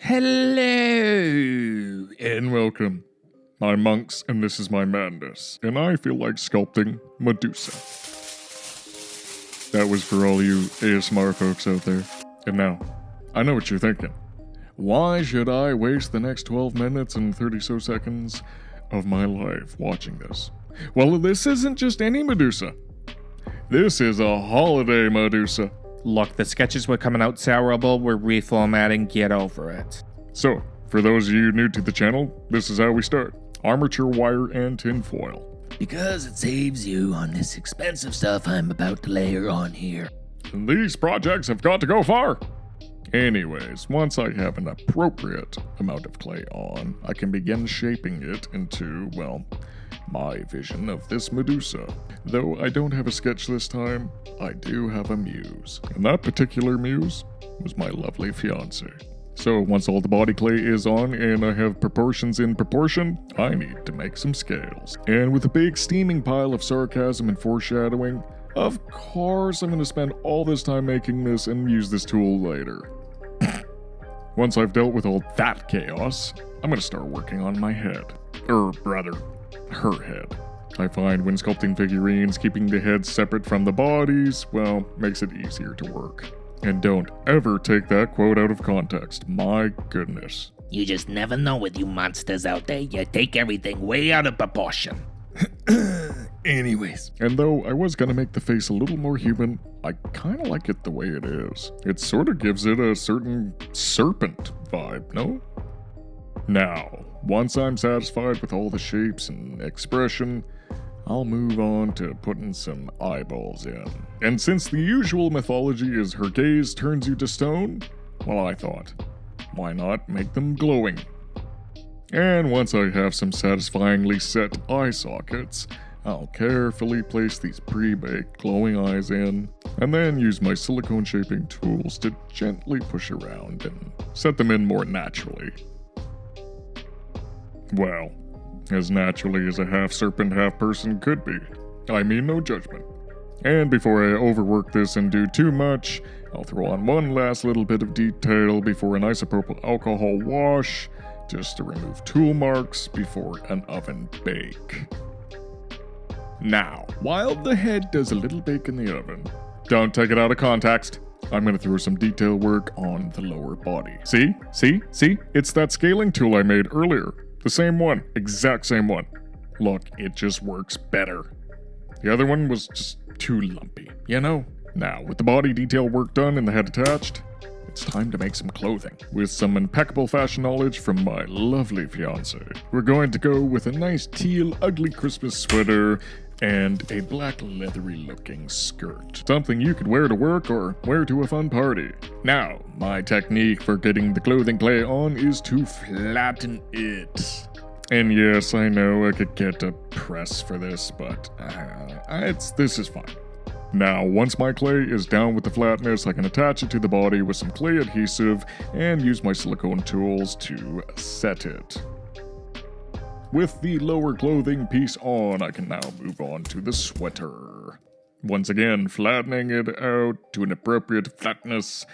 Hello and welcome. I'm Monks and this is my madness, and I feel like sculpting Medusa. That was for all you ASMR folks out there. And now, I know what you're thinking. Why should I waste the next 12 minutes and 30 so seconds of my life watching this? Well, this isn't just any Medusa. This is a holiday Medusa. Look, the sketches were coming out terrible. We're reformatting. Get over it. So, for those of you new to the channel, this is how we start. Armature wire and tin foil. Because it saves you on this expensive stuff I'm about to layer on here. And these projects have got to go far. Anyways, once I have an appropriate amount of clay on, I can begin shaping it into, well, my vision of this Medusa. Though I don't have a sketch this time, I do have a muse. And that particular muse was my lovely fiance. So once all the body clay is on and I have proportions in proportion, I need to make some scales. And with a big steaming pile of sarcasm and foreshadowing, of course I'm going to spend all this time making this and use this tool later. Once I've dealt with all that chaos, I'm going to start working on my head. Or rather, her head. I find when sculpting figurines, keeping the heads separate from the bodies, well, makes it easier to work. And don't ever take that quote out of context. My goodness. You just never know with you monsters out there. You take everything way out of proportion. Anyways. And though I was gonna make the face a little more human, I kinda like it the way it is. It sorta gives it a certain serpent vibe, no? Now, once I'm satisfied with all the shapes and expression, I'll move on to putting some eyeballs in. And since the usual mythology is her gaze turns you to stone, well, I thought, why not make them glowing? And once I have some satisfyingly set eye sockets, I'll carefully place these pre-baked glowing eyes in, and then use my silicone shaping tools to gently push around and set them in more naturally. Well, as naturally as a half-serpent, half-person could be. I mean no judgment. And before I overwork this and do too much, I'll throw on one last little bit of detail before an isopropyl alcohol wash, just to remove tool marks before an oven bake. Now, while the head does a little bake in the oven, don't take it out of context. I'm going to throw some detail work on the lower body. See? It's that scaling tool I made earlier. The same one, exact same one. Look, it just works better. The other one was just too lumpy, you know? Now, with the body detail work done and the head attached, it's time to make some clothing. With some impeccable fashion knowledge from my lovely fiance, we're going to go with a nice teal ugly Christmas sweater and a black leathery looking skirt. Something you could wear to work or wear to a fun party. Now, my technique for getting the clothing clay on is to flatten it. And yes, I know I could get a press for this, but this is fine. Now, once my clay is down with the flatness, I can attach it to the body with some clay adhesive and use my silicone tools to set it. With the lower clothing piece on, I can now move on to the sweater. Once again, flattening it out to an appropriate flatness.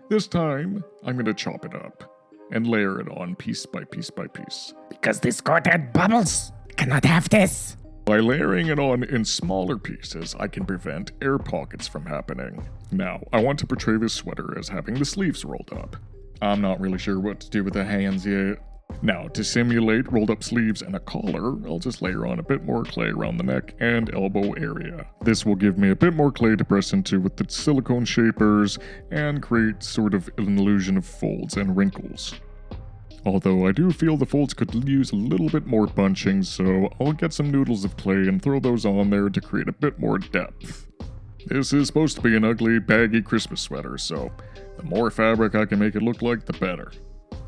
This time, I'm going to chop it up and layer it on piece by piece by piece. Because this skirt had bubbles. Cannot have this. By layering it on in smaller pieces, I can prevent air pockets from happening. Now, I want to portray this sweater as having the sleeves rolled up. I'm not really sure what to do with the hands yet. Now, to simulate rolled up sleeves and a collar, I'll just layer on a bit more clay around the neck and elbow area. This will give me a bit more clay to press into with the silicone shapers and create sort of an illusion of folds and wrinkles. Although I do feel the folds could use a little bit more bunching, so I'll get some noodles of clay and throw those on there to create a bit more depth. This is supposed to be an ugly, baggy Christmas sweater, so the more fabric I can make it look like, the better.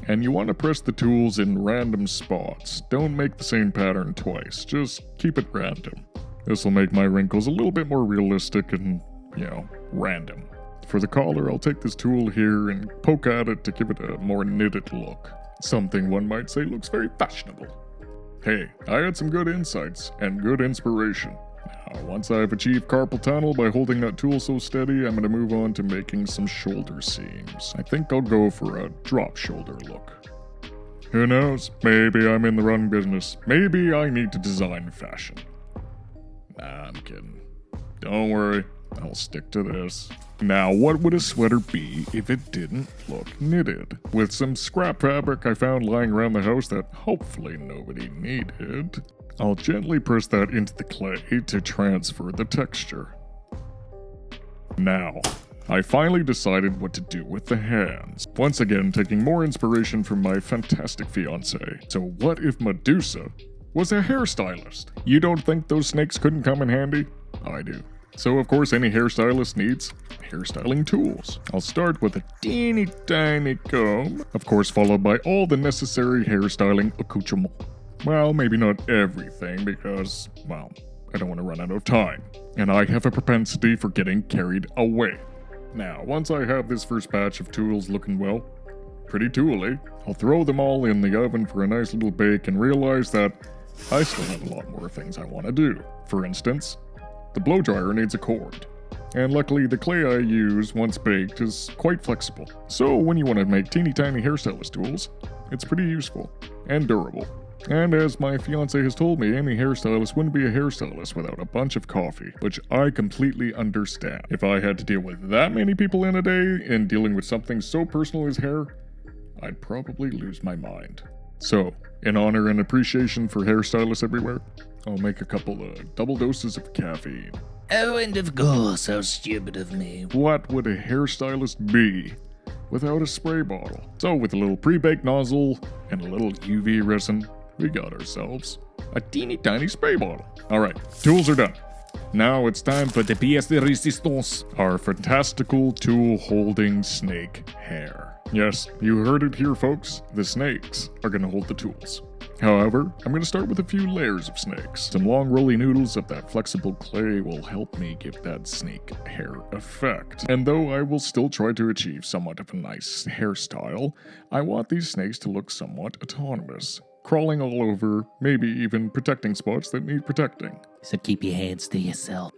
And you want to press the tools in random spots. Don't make the same pattern twice, just keep it random. This will make my wrinkles a little bit more realistic and, random. For the collar, I'll take this tool here and poke at it to give it a more knitted look. Something one might say looks very fashionable. Hey, I had some good insights and good inspiration. Now, once I've achieved carpal tunnel by holding that tool so steady, I'm going to move on to making some shoulder seams. I think I'll go for a drop shoulder look. Who knows? Maybe I'm in the wrong business. Maybe I need to design fashion. Nah, I'm kidding. Don't worry, I'll stick to this. Now, what would a sweater be if it didn't look knitted? With some scrap fabric I found lying around the house that hopefully nobody needed, I'll gently press that into the clay to transfer the texture. Now, I finally decided what to do with the hands. Once again, taking more inspiration from my fantastic fiancée. So what if Medusa was a hairstylist? You don't think those snakes couldn't come in handy? I do. So of course any hairstylist needs hairstyling tools. I'll start with a teeny tiny comb, of course followed by all the necessary hairstyling accoutrements. Well, maybe not everything because, well, I don't want to run out of time. And I have a propensity for getting carried away. Now, once I have this first batch of tools looking well, pretty tooly, I'll throw them all in the oven for a nice little bake and realize that I still have a lot more things I want to do. For instance, the blow dryer needs a cord. And luckily the clay I use once baked is quite flexible. So when you want to make teeny tiny hairstylist tools, it's pretty useful and durable. And as my fiancé has told me, any hairstylist wouldn't be a hairstylist without a bunch of coffee, which I completely understand. If I had to deal with that many people in a day and dealing with something so personal as hair, I'd probably lose my mind. So, in honor and appreciation for hairstylists everywhere, I'll make a couple of double doses of caffeine. Oh, and of course, how stupid of me. What would a hairstylist be without a spray bottle? So with a little pre-baked nozzle and a little UV resin, we got ourselves a teeny tiny spray bottle. Alright, tools are done. Now it's time for the pièce de résistance, our fantastical tool holding snake hair. Yes, you heard it here folks, the snakes are gonna hold the tools. However, I'm going to start with a few layers of snakes. Some long rolly noodles of that flexible clay will help me give that snake hair effect. And though I will still try to achieve somewhat of a nice hairstyle, I want these snakes to look somewhat autonomous, crawling all over, maybe even protecting spots that need protecting. So keep your hands to yourself.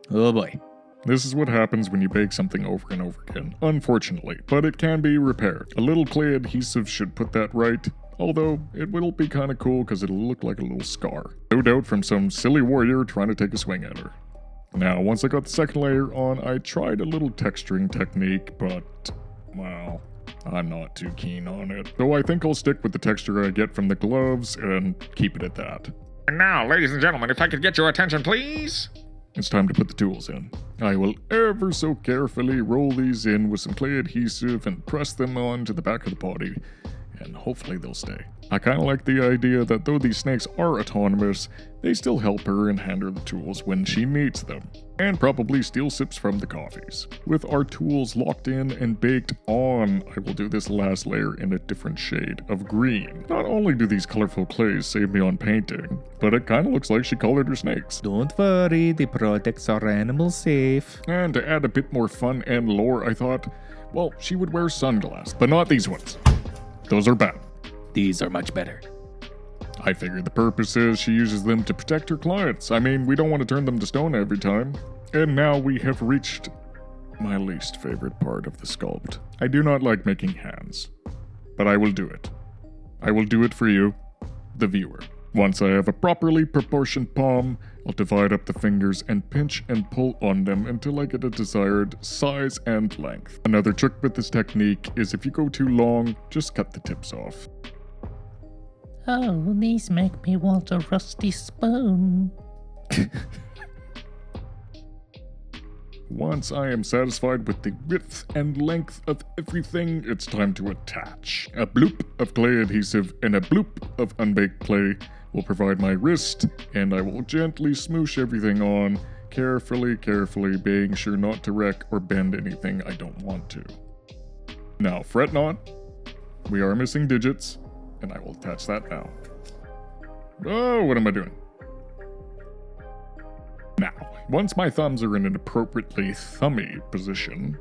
Oh boy. This is what happens when you bake something over and over again, unfortunately, but it can be repaired. A little clay adhesive should put that right. Although, it will be kinda cool because it'll look like a little scar. No doubt from some silly warrior trying to take a swing at her. Now, once I got the second layer on, I tried a little texturing technique, but, well, I'm not too keen on it. Though I think I'll stick with the texture I get from the gloves and keep it at that. And now, ladies and gentlemen, if I could get your attention, please. It's time to put the tools in. I will ever so carefully roll these in with some clay adhesive and press them onto the back of the body. And hopefully they'll stay. I kinda like the idea that though these snakes are autonomous, they still help her and hand her the tools when she needs them. And probably steal sips from the coffees. With our tools locked in and baked on, I will do this last layer in a different shade of green. Not only do these colorful clays save me on painting, but it kinda looks like she colored her snakes. Don't worry, the products are animal safe. And to add a bit more fun and lore, I thought, well, she would wear sunglasses, but not these ones. Those are bad. These are much better. I figured the purpose is she uses them to protect her clients. I mean, we don't want to turn them to stone every time. And now we have reached my least favorite part of the sculpt. I do not like making hands, but I will do it. I will do it for you, the viewer. Once I have a properly proportioned palm, I'll divide up the fingers and pinch and pull on them until I get a desired size and length. Another trick with this technique is if you go too long, just cut the tips off. Oh, these make me want a rusty spoon. Once I am satisfied with the width and length of everything, it's time to attach. A bloop of clay adhesive and a bloop of unbaked clay will provide my wrist, and I will gently smoosh everything on, carefully, being sure not to wreck or bend anything I don't want to. Now, fret not. We are missing digits, and I will attach that now. Oh, what am I doing? Now, once my thumbs are in an appropriately thummy position,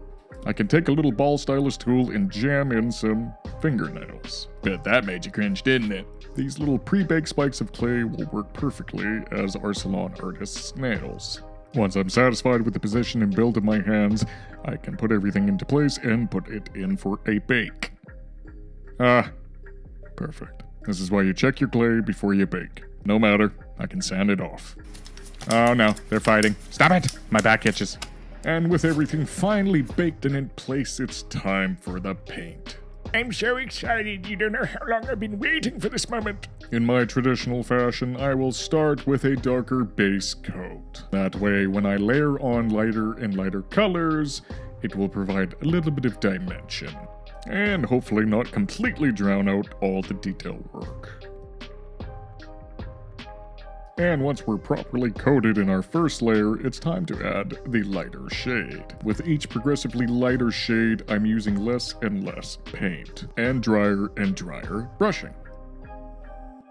I can take a little ball stylus tool and jam in some fingernails. Bet that made you cringe, didn't it? These little pre-baked spikes of clay will work perfectly as our salon artist's nails. Once I'm satisfied with the position and build of my hands, I can put everything into place and put it in for a bake. Ah, perfect. This is why you check your clay before you bake. No matter, I can sand it off. Oh no, they're fighting. Stop it! My back itches. And with everything finally baked and in place, it's time for the paint. I'm so excited. You don't know how long I've been waiting for this moment. In my traditional fashion, I will start with a darker base coat. That way, when I layer on lighter and lighter colors, it will provide a little bit of dimension. And hopefully not completely drown out all the detail work. And once we're properly coated in our first layer, it's time to add the lighter shade. With each progressively lighter shade, I'm using less and less paint, and drier brushing.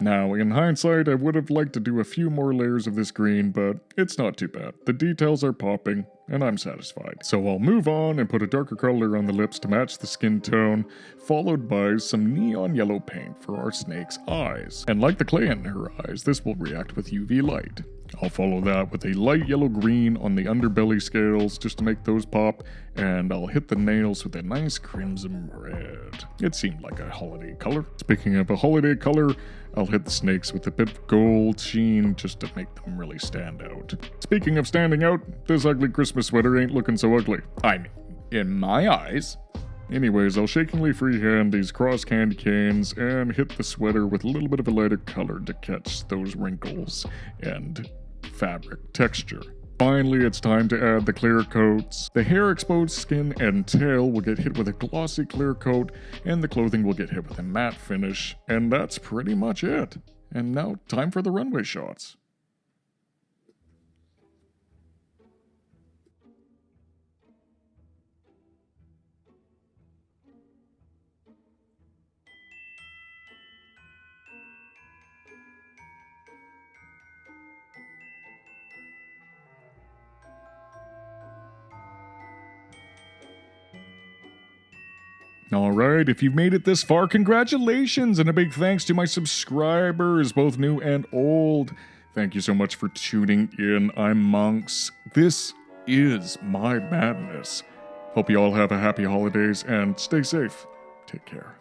Now, in hindsight, I would have liked to do a few more layers of this green, but it's not too bad. The details are popping, and I'm satisfied. So I'll move on and put a darker color on the lips to match the skin tone, followed by some neon yellow paint for our snake's eyes. And like the clay in her eyes, this will react with UV light. I'll follow that with a light yellow-green on the underbelly scales just to make those pop, and I'll hit the nails with a nice crimson red. It seemed like a holiday color. Speaking of a holiday color, I'll hit the snakes with a bit of gold sheen just to make them really stand out. Speaking of standing out, this ugly Christmas sweater ain't looking so ugly. I mean, in my eyes. Anyways, I'll shakingly freehand these cross candy canes and hit the sweater with a little bit of a lighter color to catch those wrinkles and fabric texture. Finally, it's time to add the clear coats. The hair, exposed skin, and tail will get hit with a glossy clear coat, and the clothing will get hit with a matte finish, and that's pretty much it. And now, time for the runway shots. Alright, if you've made it this far, congratulations, and a big thanks to my subscribers, both new and old. Thank you so much for tuning in. I'm Monks. This is my madness. Hope you all have a happy holidays and stay safe. Take care.